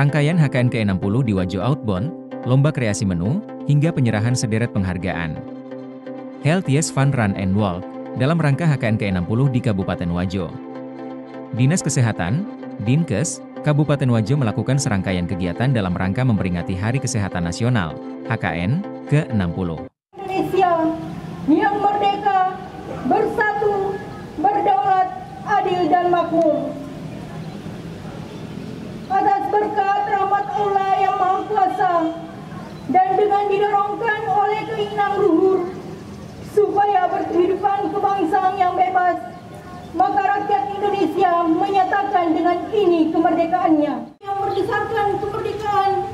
rangkaian HKN ke-60 di Wajo Outbound, lomba kreasi menu, hingga penyerahan sederet penghargaan. Health Yes Fun Run and Walk, dalam rangka HKN ke-60 di Kabupaten Wajo. Dinas Kesehatan, Dinkes, Kabupaten Wajo melakukan serangkaian kegiatan dalam rangka memperingati Hari Kesehatan Nasional, HKN, ke-60. Indonesia yang merdeka, bersatu, berdaulat, adil dan makmur. Atas berkat rahmat Allah yang Maha Kuasa dan dengan didorongkan oleh keinginan luhur supaya berkehidupan kebangsaan yang bebas, maka rakyat Indonesia menyatakan dengan ini kemerdekaannya yang berdasarkan kemerdekaan,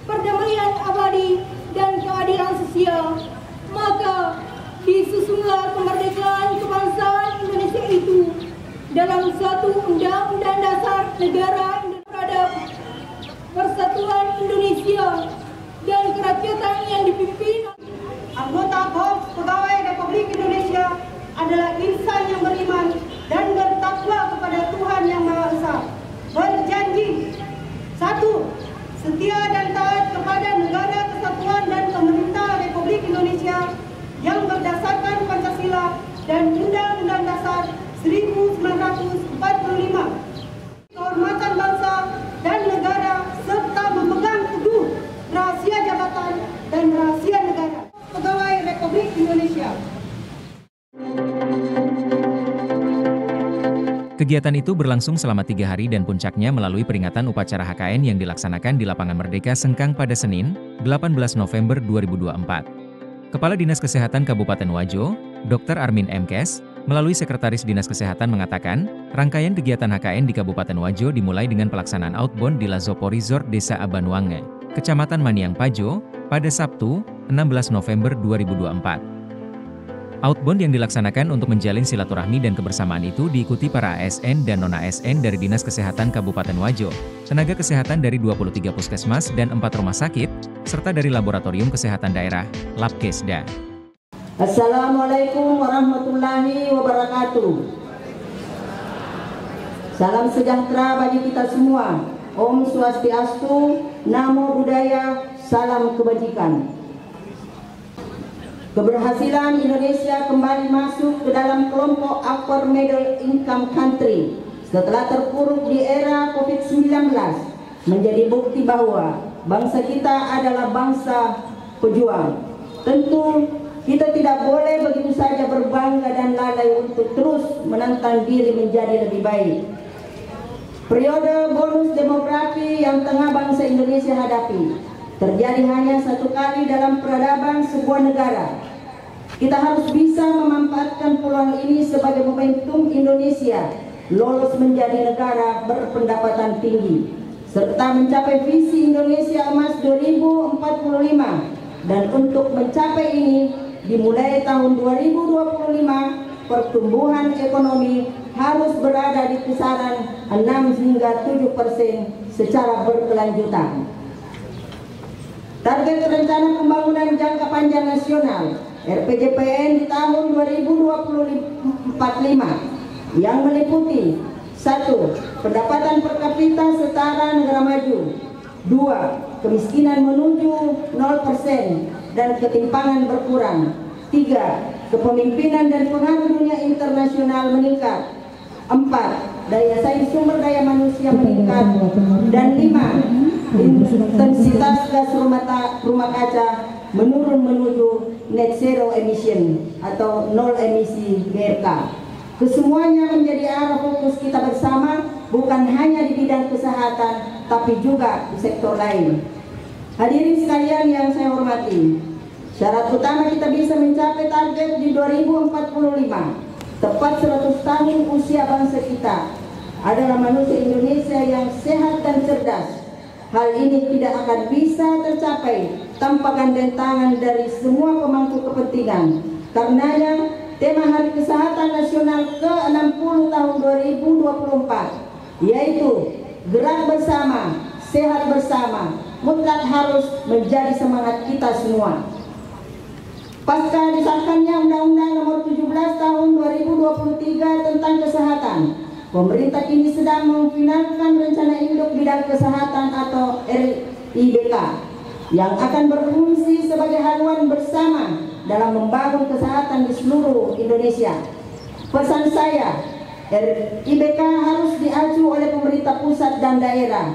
perdamaian abadi dan keadilan sosial. Maka disusunlah kemerdekaan kebangsaan Indonesia itu dalam suatu undang-undang dasar negara terhadap persatuan Indonesia dan kerakyatan yang dipimpin. Anggota Korps Pegawai Republik Indonesia adalah insan yang beriman dan bertakwa kepada Tuhan Yang Maha Esa. Berjanji: 1. Setia dan taat kepada Negara Kesatuan dan Pemerintah Republik Indonesia yang berdasarkan Pancasila dan Undang-Undang Dasar 1945. Kehormatan bangsa dan negara serta memegang teguh rahasia jabatan dan rahasia negara. Pegawai Republik Indonesia. Kegiatan itu berlangsung selama 3 hari dan puncaknya melalui peringatan upacara HKN yang dilaksanakan di Lapangan Merdeka Sengkang pada Senin, 18 November 2024. Kepala Dinas Kesehatan Kabupaten Wajo, Dr. Armin Mkes, melalui Sekretaris Dinas Kesehatan mengatakan, rangkaian kegiatan HKN di Kabupaten Wajo dimulai dengan pelaksanaan outbound di Lazopo Resort Desa Abanuange, Kecamatan Maniang Pajo, pada Sabtu, 16 November 2024. Outbound yang dilaksanakan untuk menjalin silaturahmi dan kebersamaan itu diikuti para ASN dan non-ASN dari Dinas Kesehatan Kabupaten Wajo, tenaga kesehatan dari 23 puskesmas dan 4 rumah sakit, serta dari Laboratorium Kesehatan Daerah, Labkesda. Assalamualaikum warahmatullahi wabarakatuh. Salam sejahtera bagi kita semua. Om Swastiastu, Namo Buddhaya, salam kebajikan. Keberhasilan Indonesia kembali masuk ke dalam kelompok upper middle income country setelah terpuruk di era COVID-19 menjadi bukti bahwa bangsa kita adalah bangsa pejuang. Tentu kita tidak boleh begitu saja berbangga dan lalai untuk terus menantang diri menjadi lebih baik. Periode bonus demografi yang tengah bangsa Indonesia hadapi terjadi hanya satu kali dalam peradaban sebuah negara. Kita harus bisa memanfaatkan peluang ini sebagai momentum Indonesia lolos menjadi negara berpendapatan tinggi, serta mencapai visi Indonesia Emas 2045. Dan untuk mencapai ini, dimulai tahun 2025, pertumbuhan ekonomi harus berada di kisaran 6 hingga 7% secara berkelanjutan. Target Rencana Pembangunan Jangka Panjang Nasional RPJPN di tahun 2045 yang meliputi 1. Pendapatan per kapita setara negara maju. 2. Kemiskinan menuju 0% dan ketimpangan berkurang. 3. Kepemimpinan dan pengaruh dunia internasional meningkat. 4. Daya saing sumber daya manusia meningkat. Dan 5. Intensitas gas rumah kaca menurun menuju net zero emission atau nol emisi GRK. Kesemuanya menjadi arah fokus kita bersama, bukan hanya di bidang kesehatan, tapi juga di sektor lain. Hadirin sekalian yang saya hormati, syarat utama kita bisa mencapai target di 2045, tepat 100 tahun usia bangsa kita, adalah manusia Indonesia yang sehat dan cerdas. Hal ini tidak akan bisa tercapai tanpa gandeng tangan dari semua pemangku kepentingan. Karenanya, tema Hari Kesehatan Nasional ke-60 tahun 2024, yaitu Gerak Bersama, Sehat Bersama, mutlak harus menjadi semangat kita semua. Pasca disahkannya Undang-Undang Nomor 17 Tahun 2023 tentang Kesehatan, pemerintah kini sedang memfinalkan rencana induk bidang kesehatan atau RIBK yang akan berfungsi sebagai haluan bersama dalam membangun kesehatan di seluruh Indonesia. Pesan saya, RIBK harus diacu oleh pemerintah pusat dan daerah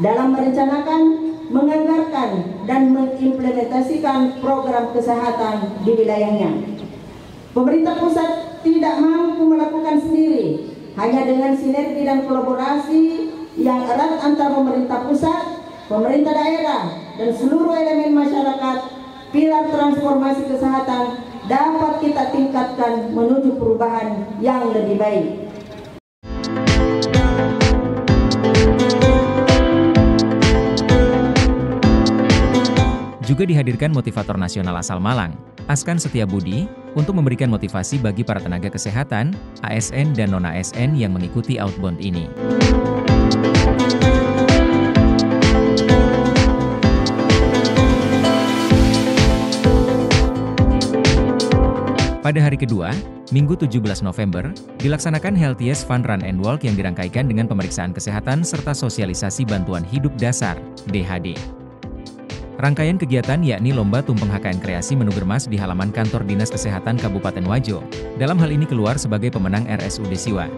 dalam merencanakan, menganggarkan, dan mengimplementasikan program kesehatan di wilayahnya. Pemerintah pusat tidak mampu melakukan sendiri, hanya dengan sinergi dan kolaborasi yang erat antara pemerintah pusat, pemerintah daerah, dan seluruh elemen masyarakat, pilar transformasi kesehatan dapat kita tingkatkan menuju perubahan yang lebih baik. Juga dihadirkan motivator nasional asal Malang, Askan Setiabudi, untuk memberikan motivasi bagi para tenaga kesehatan, ASN dan non-ASN yang mengikuti outbound ini. Pada hari kedua, Minggu 17 November, dilaksanakan Healthiest Fun Run and Walk yang dirangkaikan dengan pemeriksaan kesehatan serta sosialisasi bantuan hidup dasar, DHD. Rangkaian kegiatan yakni Lomba Tumpeng HKN Kreasi Menu Germas di halaman kantor Dinas Kesehatan Kabupaten Wajo. Dalam hal ini keluar sebagai pemenang RSUD Siwa.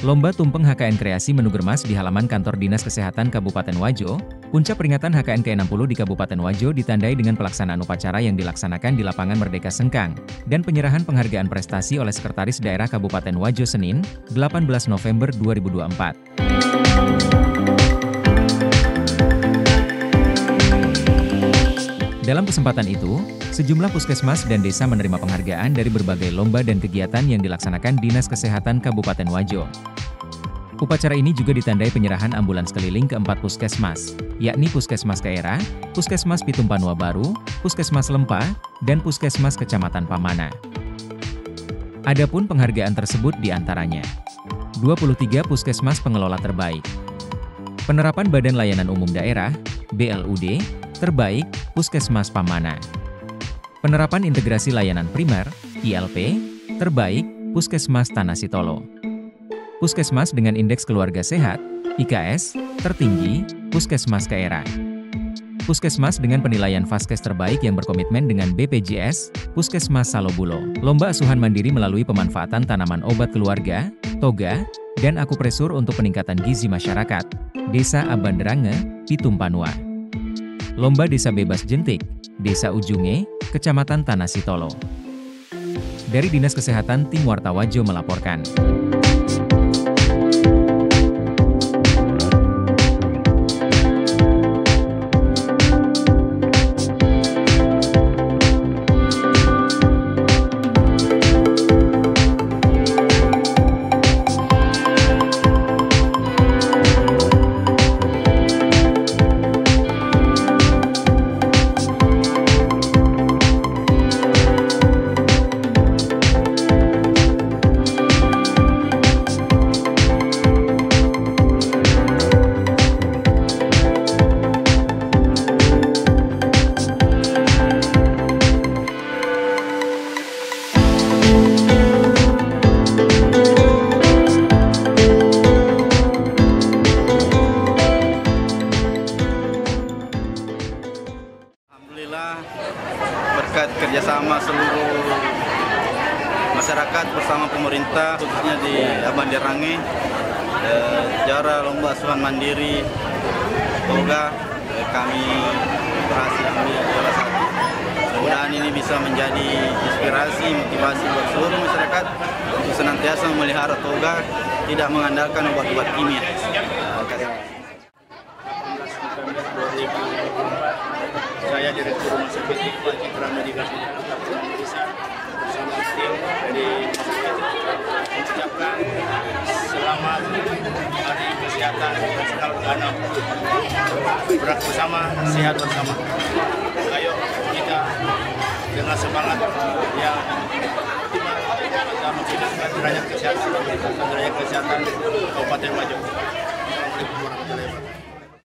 Lomba Tumpeng HKN Kreasi Menu Germas di halaman kantor Dinas Kesehatan Kabupaten Wajo. Puncak peringatan HKN ke-60 di Kabupaten Wajo ditandai dengan pelaksanaan upacara yang dilaksanakan di Lapangan Merdeka Sengkang, dan penyerahan penghargaan prestasi oleh Sekretaris Daerah Kabupaten Wajo Senin, 18 November 2024. Dalam kesempatan itu, sejumlah puskesmas dan desa menerima penghargaan dari berbagai lomba dan kegiatan yang dilaksanakan Dinas Kesehatan Kabupaten Wajo. Upacara ini juga ditandai penyerahan ambulans keliling ke 4 puskesmas, yakni Puskesmas Kaera, Puskesmas Pitumpanua Baru, Puskesmas Lempah, dan Puskesmas Kecamatan Pamana. Adapun penghargaan tersebut diantaranya 23 Puskesmas Pengelola Terbaik, Penerapan Badan Layanan Umum Daerah, BLUD, Terbaik, Puskesmas Pamana. Penerapan Integrasi Layanan Primer, ILP, Terbaik, Puskesmas Tanah Sitolo. Puskesmas dengan Indeks Keluarga Sehat, IKS, Tertinggi, Puskesmas Kaera. Puskesmas dengan penilaian Vaskes Terbaik yang berkomitmen dengan BPJS, Puskesmas Salobulo. Lomba asuhan mandiri melalui pemanfaatan tanaman obat keluarga, toga, dan akupresur untuk peningkatan gizi masyarakat, Desa Abanderange, Pitumpanua. Lomba Desa Bebas Jentik, Desa Ujunge, Kecamatan Tanah Sitolo. Dari Dinas Kesehatan, Tim Warta Wajo melaporkan. Berkat kerjasama seluruh masyarakat bersama pemerintah, khususnya di Abanderange, jara lomba asuhan mandiri toga kami berhasil ambil juara 1. Mudah-mudahan ini bisa menjadi inspirasi, motivasi buat seluruh masyarakat untuk senantiasa memelihara toga, tidak mengandalkan obat-obat kimia. Saya Direktur Rumah Sakit Iqbal Citra Medika Indonesia bersama tim dari mengucapkan selamat Hari Kesehatan Nasional ke-60. Berak bersama, sehat bersama. Ayo kita dengan semangat yang optimal kita meningkatkan derajat kesehatan Kabupaten Wajo.